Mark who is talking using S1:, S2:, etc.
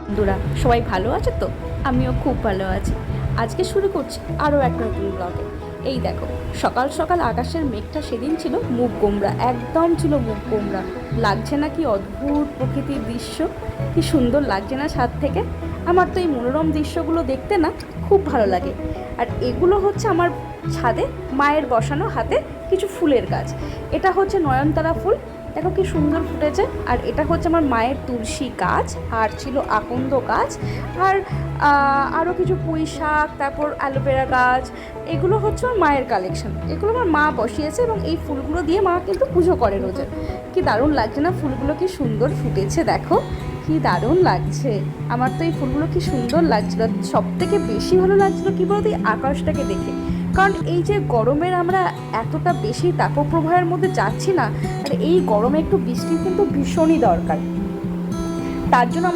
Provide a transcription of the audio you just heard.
S1: বন্ধুরা সবাই ভালো আছে তো? আমিও খুব ভালো আছি। আজকে শুরু করছি আরও একটা নতুন ব্লগে। এই দেখো, সকাল সকাল আকাশের মেঘটা সেদিন ছিল মুখ গোমড়া, একদম ছিল মুখ গোমড়া। লাগছে না কি অদ্ভুত প্রকৃতির দৃশ্য, কি সুন্দর লাগছে না ছাদ থেকে? আমার তো এই মনোরম দৃশ্যগুলো দেখতে না খুব ভালো লাগে। আর এগুলো হচ্ছে আমার ছাদে মায়ের বসানো হাতে কিছু ফুলের গাছ। এটা হচ্ছে নয়নতারা ফুল, দেখো কি সুন্দর ফুটেছে। আর এটা হচ্ছে আমার মায়ের তুলসী গাছ, আর ছিল আকন্দ গাছ, আর আরও কিছু পুঁই শাক, তারপর অ্যালোভেরা গাছ। এগুলো হচ্ছে আমার মায়ের কালেকশন, এগুলো আমার মা বসিয়েছে এবং এই ফুলগুলো দিয়ে মা কিন্তু পুজো করে রোজে। কি দারুণ লাগছে না? ফুলগুলো কি সুন্দর ফুটেছে দেখো, কি দারুণ লাগছে। আমার তো এই ফুলগুলো কি সুন্দর লাগছিল। সব থেকে বেশি ভালো লাগছিলো কী বলতো, এই আকাশটাকে দেখে। কারণ এই যে গরমের আমরা এতটা বেশি তাপপ্রবাহের মধ্যে যাচ্ছি না, আর এই গরমে একটু বৃষ্টির কিন্তু ভীষণই দরকার। তার জন্য